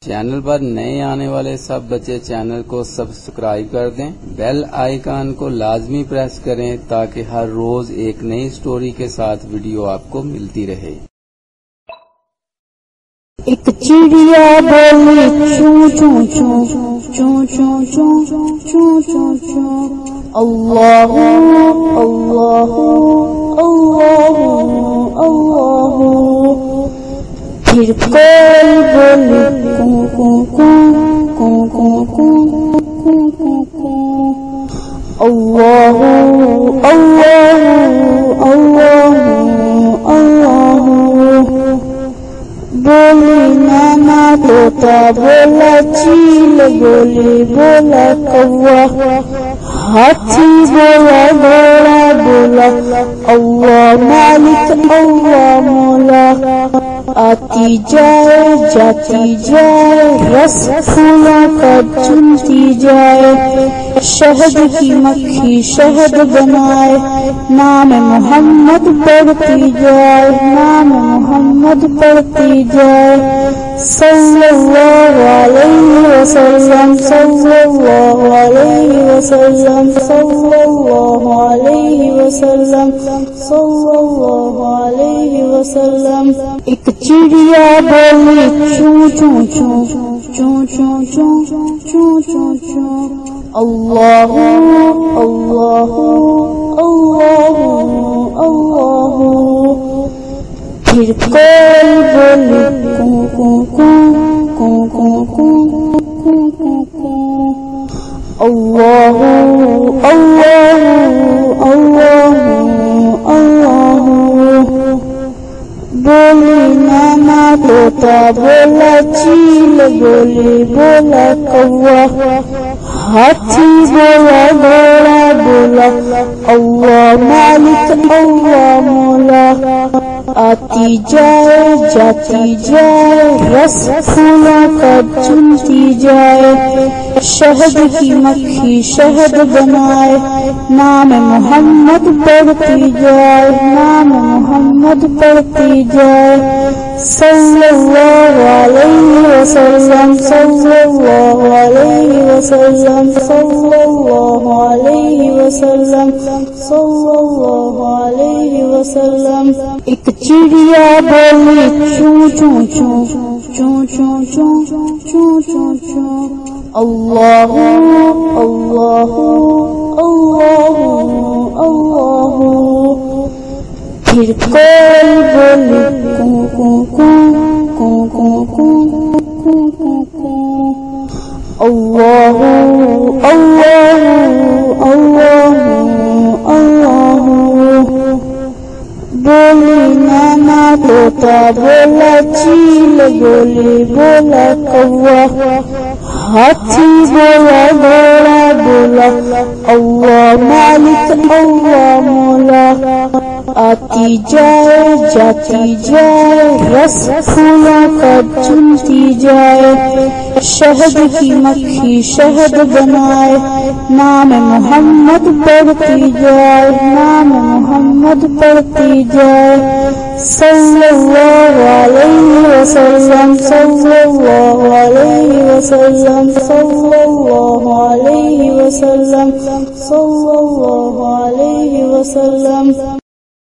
Channel پر نئے آنے والے سب بچے چینل کو سبسکرائب کر دیں، بیل آئیکن کو لازمی پریس کریں تاکہ ہر روز ایک نئی سٹوری کے ساتھ ویڈیو آپ کو ملتی رہے۔ ایک چڑیا بولی چوں چوں چوں چوں چوں چوں چوں چوں چوں، اللہ اللہ اللہ اللہ۔ پھر کوئی بولی کوں کوں کوں کوں کوں کوں کوں کوں، اللہ اللہ اللہ اللہ۔ بولی نانا طوطا بولا چیل بولی بولا کوا، ہاتھی بولا گھوڑا بولا اللہ مالک اللہ مولا۔ آتی جائے جاتی جائے رس پھولوں کا چنتی جائے، شہد کی مکھی شہد بنائے، نام محمد پڑھتی جائے نام محمد پڑھتی جائے۔ صلی اللہ علیہ وسلم صلی اللہ علیہ وسلم صلی اللہ علیہ وسلم صلی اللہ علیہ وسلم۔ ایک چڑیا بولی چوں چوں چوں چوں چوں چوں چوں چوں چوں، اللہ اللہ اللہ اللہ۔ پھر کوئی بولی کوں کوں کوں کوں کوں کوں کوں کوں، اللہ اللہ اللہ اللہ۔ بولی نانا طوطا بولا چیل بولی بولا کوا، ہاتھی بولا گھوڑا بولا اللہ مالک اللہ مولا۔ آتی جائے جاتی جائے رس پھولوں کا چنتی جائے، شہد کی مکھی شہد بنائے، نام محمد پڑھتی جائے نام محمد پڑھتی جائے۔ صلی اللہ علیہ وسلم صلی اللہ علیہ وسلم صلی اللہ علیہ وسلم صلی اللہ علیہ وسلم۔ ایک چڑیا بولی چوں چوں چوں چوں چوں چوں چوں چوں چوں، اللہ اللہ اللہ اللہ۔ پھر کوئی بولی کوں کوں کوں کوں کوں کوں کوں کوں، اللہ اللہ اللہ اللہ۔ بولی نانا طوطا بولا چیل بولی بولا کوا، ہاتھی بولا گھوڑا بولا اللہ مالک اللہ مولا۔ آتی جائے جاتی جائے رس پھولوں کا چنتی جائے، شہد کی مکھی شہد بنائے، نام محمد پڑھتی جائے نام محمد پڑھتی جائے۔ صلی اللہ علیہ وسلم صلی اللہ علیہ وسلم صلی اللہ علیہ وسلم صلی اللہ علیہ وسلم۔